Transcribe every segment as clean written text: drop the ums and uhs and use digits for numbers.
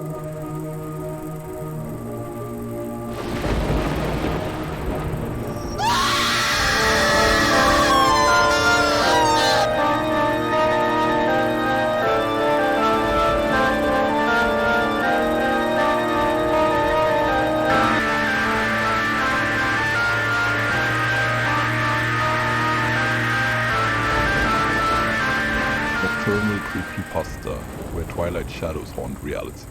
Nocturnal Creepypasta, where twilight shadows haunt reality.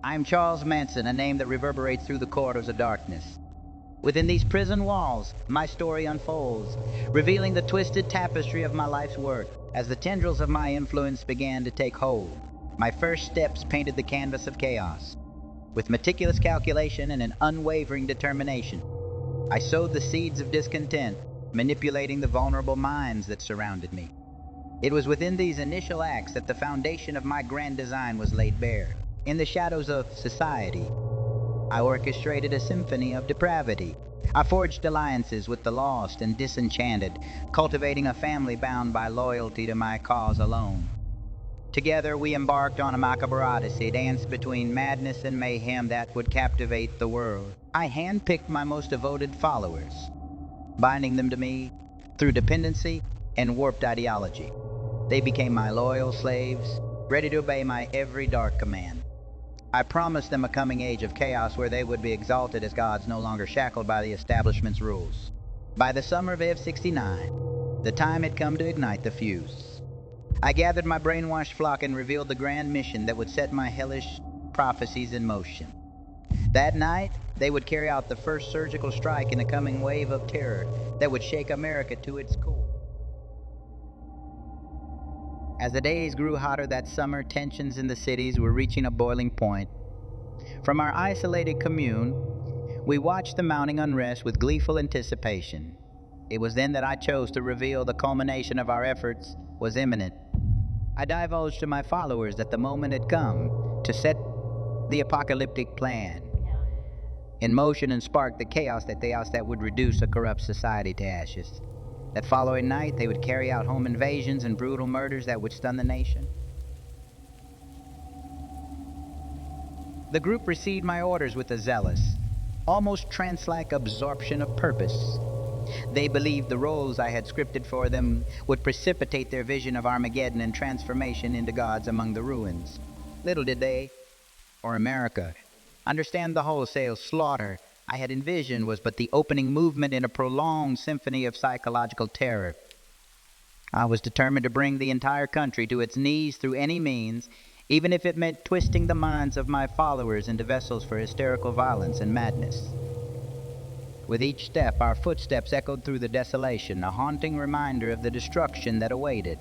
I'm Charles Manson, a name that reverberates through the corridors of darkness. Within these prison walls, my story unfolds, revealing the twisted tapestry of my life's work. As the tendrils of my influence began to take hold, my first steps painted the canvas of chaos. With meticulous calculation and an unwavering determination, I sowed the seeds of discontent, manipulating the vulnerable minds that surrounded me. It was within these initial acts that the foundation of my grand design was laid bare. In the shadows of society, I orchestrated a symphony of depravity. I forged alliances with the lost and disenchanted, cultivating a family bound by loyalty to my cause alone. Together we embarked on a macabre odyssey, danced between madness and mayhem that would captivate the world. I handpicked my most devoted followers, binding them to me through dependency and warped ideology. They became my loyal slaves, ready to obey my every dark command. I promised them a coming age of chaos where they would be exalted as gods, no longer shackled by the establishment's rules. By the summer of F-69, the time had come to ignite the fuse. I gathered my brainwashed flock and revealed the grand mission that would set my hellish prophecies in motion. That night, they would carry out the first surgical strike in a coming wave of terror that would shake America to its core. As the days grew hotter that summer, tensions in the cities were reaching a boiling point. From our isolated commune, we watched the mounting unrest with gleeful anticipation. It was then that I chose to reveal the culmination of our efforts was imminent. I divulged to my followers that the moment had come to set the apocalyptic plan in motion and spark the chaos that would reduce a corrupt society to ashes. That following night, they would carry out home invasions and brutal murders that would stun the nation. The group received my orders with a zealous, almost trance-like absorption of purpose. They believed the roles I had scripted for them would precipitate their vision of Armageddon and transformation into gods among the ruins. Little did they, or America, understand the wholesale slaughter I had envisioned was but the opening movement in a prolonged symphony of psychological terror. I was determined to bring the entire country to its knees through any means, even if it meant twisting the minds of my followers into vessels for hysterical violence and madness. With each step, our footsteps echoed through the desolation, a haunting reminder of the destruction that awaited.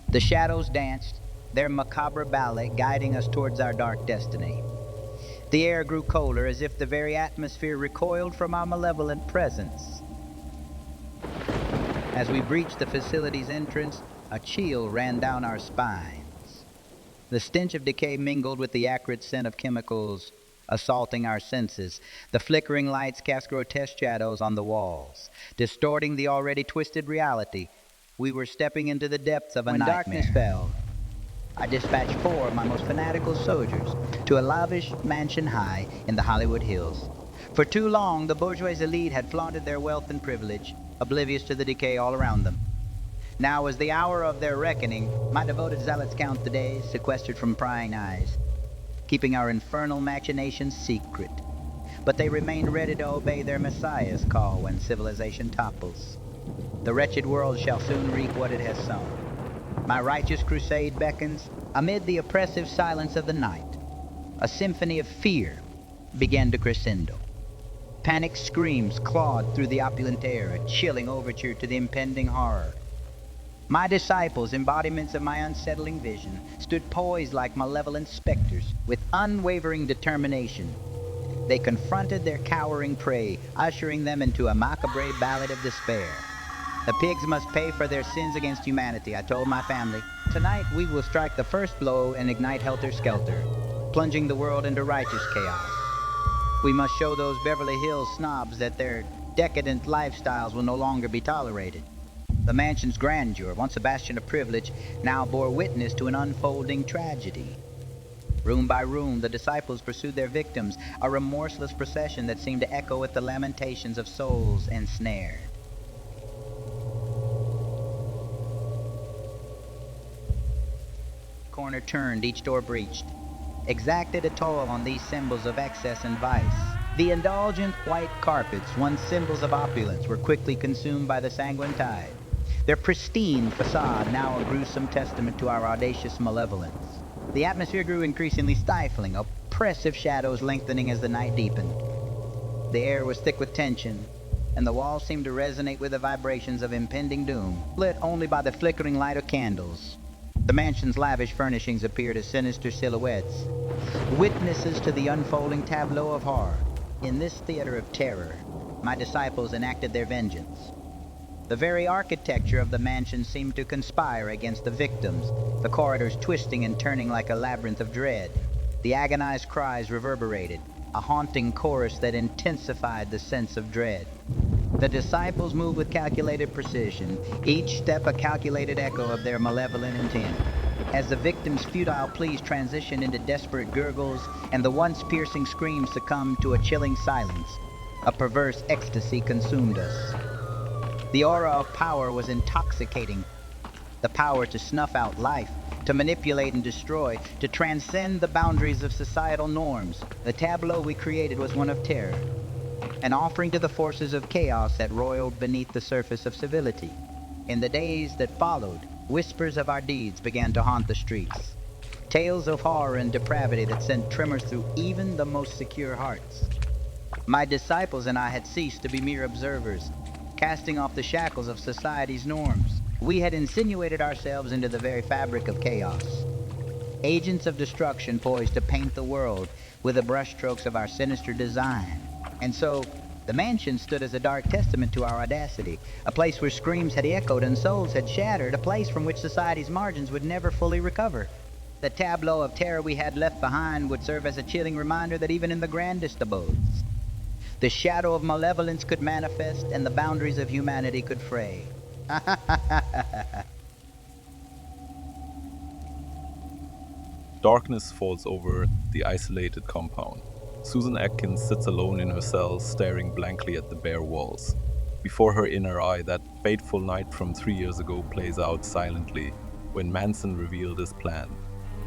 The shadows danced, their macabre ballet guiding us towards our dark destiny. The air grew colder, as if the very atmosphere recoiled from our malevolent presence. As we breached the facility's entrance, a chill ran down our spines. The stench of decay mingled with the acrid scent of chemicals assaulting our senses. The flickering lights cast grotesque shadows on the walls, distorting the already twisted reality. We were stepping into the depths of a nightmare. When darkness fell, I dispatched 4 of my most fanatical soldiers to a lavish mansion high in the Hollywood Hills. For too long, the bourgeois elite had flaunted their wealth and privilege, oblivious to the decay all around them. Now was the hour of their reckoning. My devoted zealots count the days, sequestered from prying eyes, keeping our infernal machinations secret. But they remain ready to obey their Messiah's call when civilization topples. The wretched world shall soon reap what it has sown. My righteous crusade beckons. Amid the oppressive silence of the night, a symphony of fear began to crescendo. Panic screams clawed through the opulent air, a chilling overture to the impending horror. My disciples, embodiments of my unsettling vision, stood poised like malevolent specters. With unwavering determination, they confronted their cowering prey, ushering them into a macabre ballad of despair. The pigs must pay for their sins against humanity, I told my family. Tonight we will strike the first blow and ignite helter-skelter, plunging the world into righteous chaos. We must show those Beverly Hills snobs that their decadent lifestyles will no longer be tolerated. The mansion's grandeur, once a bastion of privilege, now bore witness to an unfolding tragedy. Room by room, the disciples pursued their victims, a remorseless procession that seemed to echo with the lamentations of souls ensnared. Corner turned, each door breached, exacted a toll on these symbols of excess and vice. The indulgent white carpets, once symbols of opulence, were quickly consumed by the sanguine tide. Their pristine facade now a gruesome testament to our audacious malevolence. The atmosphere grew increasingly stifling, oppressive shadows lengthening as the night deepened. The air was thick with tension, and the walls seemed to resonate with the vibrations of impending doom, lit only by the flickering light of candles. The mansion's lavish furnishings appeared as sinister silhouettes, witnesses to the unfolding tableau of horror. In this theater of terror, my disciples enacted their vengeance. The very architecture of the mansion seemed to conspire against the victims, the corridors twisting and turning like a labyrinth of dread. The agonized cries reverberated, a haunting chorus that intensified the sense of dread. The disciples moved with calculated precision, each step a calculated echo of their malevolent intent. As the victims' futile pleas transitioned into desperate gurgles and the once piercing screams succumbed to a chilling silence, a perverse ecstasy consumed us. The aura of power was intoxicating. The power to snuff out life, to manipulate and destroy, to transcend the boundaries of societal norms. The tableau we created was one of terror, an offering to the forces of chaos that roiled beneath the surface of civility. In the days that followed, whispers of our deeds began to haunt the streets. Tales of horror and depravity that sent tremors through even the most secure hearts. My disciples and I had ceased to be mere observers, casting off the shackles of society's norms. We had insinuated ourselves into the very fabric of chaos. Agents of destruction poised to paint the world with the brushstrokes of our sinister design. And so, the mansion stood as a dark testament to our audacity, a place where screams had echoed and souls had shattered, a place from which society's margins would never fully recover. The tableau of terror we had left behind would serve as a chilling reminder that even in the grandest abodes, the shadow of malevolence could manifest and the boundaries of humanity could fray. Darkness falls over the isolated compound. Susan Atkins sits alone in her cell, staring blankly at the bare walls. Before her inner eye, that fateful night from 3 years ago plays out silently when Manson revealed his plan.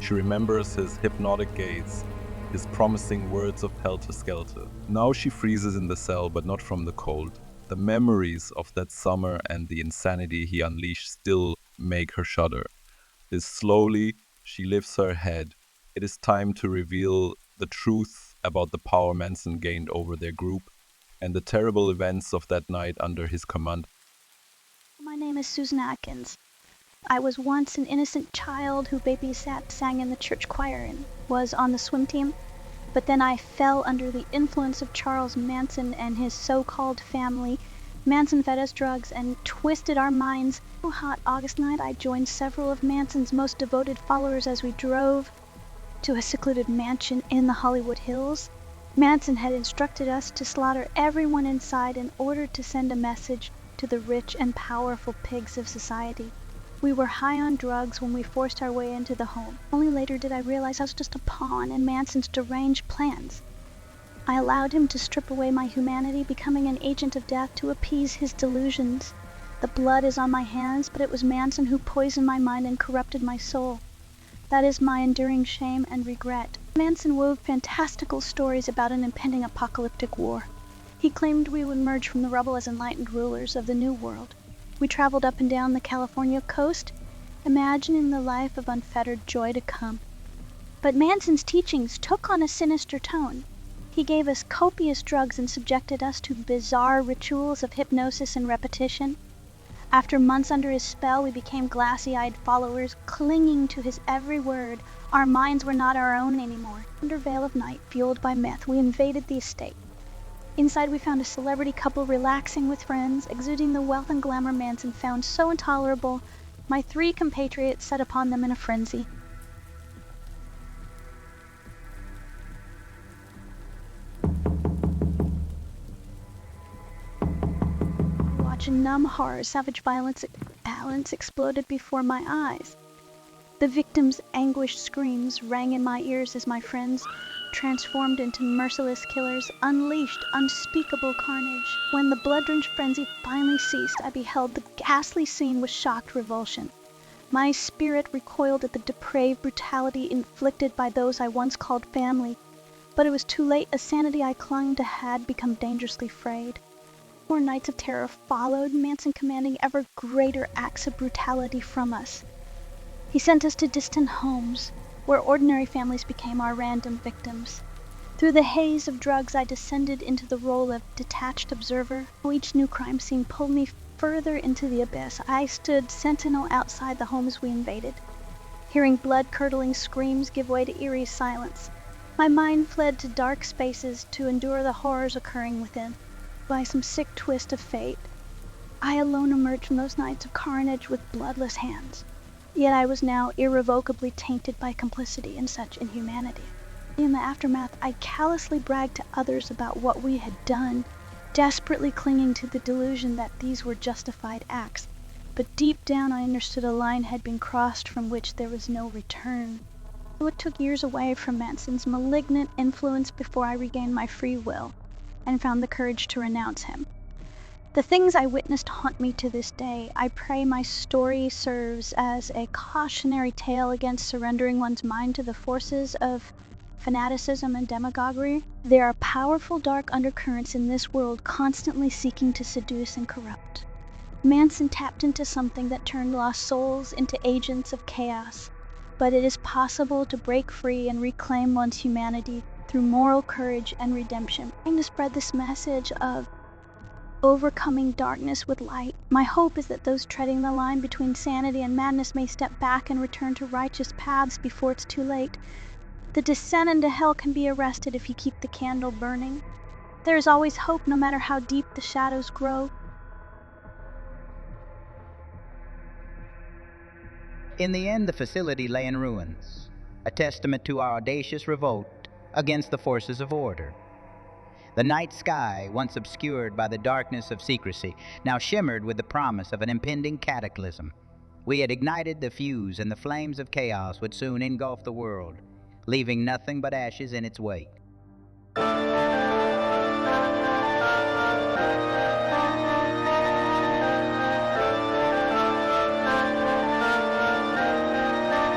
She remembers his hypnotic gaze, his promising words of helter-skelter. Now she freezes in the cell, but not from the cold. The memories of that summer and the insanity he unleashed still make her shudder. As slowly she lifts her head, it is time to reveal the truth about the power Manson gained over their group and the terrible events of that night under his command. My name is Susan Atkins. I was once an innocent child who babysat, sang in the church choir, and was on the swim team. But then I fell under the influence of Charles Manson and his so-called family. Manson fed us drugs and twisted our minds. One hot August night, I joined several of Manson's most devoted followers as we drove to a secluded mansion in the Hollywood Hills. Manson had instructed us to slaughter everyone inside in order to send a message to the rich and powerful pigs of society. We were high on drugs when we forced our way into the home. Only later did I realize I was just a pawn in Manson's deranged plans. I allowed him to strip away my humanity, becoming an agent of death to appease his delusions. The blood is on my hands, but it was Manson who poisoned my mind and corrupted my soul. That is my enduring shame and regret. Manson wove fantastical stories about an impending apocalyptic war. He claimed we would emerge from the rubble as enlightened rulers of the New World. We traveled up and down the California coast, imagining the life of unfettered joy to come. But Manson's teachings took on a sinister tone. He gave us copious drugs and subjected us to bizarre rituals of hypnosis and repetition. After months under his spell, we became glassy-eyed followers, clinging to his every word. Our minds were not our own anymore. Under veil of night, fueled by meth, we invaded the estate. Inside we found a celebrity couple relaxing with friends, exuding the wealth and glamour Manson found so intolerable, my 3 compatriots set upon them in a frenzy. such numb horror, savage violence exploded before my eyes. The victims' anguished screams rang in my ears as my friends transformed into merciless killers, unleashed unspeakable carnage. When the blood-drenched frenzy finally ceased, I beheld the ghastly scene with shocked revulsion. My spirit recoiled at the depraved brutality inflicted by those I once called family, but it was too late. A sanity I clung to had become dangerously frayed. 4 nights of terror followed, Manson commanding ever greater acts of brutality from us. He sent us to distant homes, where ordinary families became our random victims. Through the haze of drugs, I descended into the role of detached observer. Each new crime scene pulled me further into the abyss. I stood sentinel outside the homes we invaded, hearing blood-curdling screams give way to eerie silence. My mind fled to dark spaces to endure the horrors occurring within. By some sick twist of fate, I alone emerged from those nights of carnage with bloodless hands. Yet I was now irrevocably tainted by complicity in such inhumanity. In the aftermath, I callously bragged to others about what we had done, desperately clinging to the delusion that these were justified acts. But deep down I understood a line had been crossed from which there was no return. It took years away from Manson's malignant influence before I regained my free will and found the courage to renounce him. The things I witnessed haunt me to this day. I pray my story serves as a cautionary tale against surrendering one's mind to the forces of fanaticism and demagoguery. There are powerful dark undercurrents in this world constantly seeking to seduce and corrupt. Manson tapped into something that turned lost souls into agents of chaos. But it is possible to break free and reclaim one's humanity through moral courage and redemption. I'm trying to spread this message of overcoming darkness with light. My hope is that those treading the line between sanity and madness may step back and return to righteous paths before it's too late. The descent into hell can be arrested if you keep the candle burning. There is always hope, no matter how deep the shadows grow. In the end, the facility lay in ruins, a testament to our audacious revolt against the forces of order. The night sky, once obscured by the darkness of secrecy, now shimmered with the promise of an impending cataclysm. We had ignited the fuse, and the flames of chaos would soon engulf the world, leaving nothing but ashes in its wake.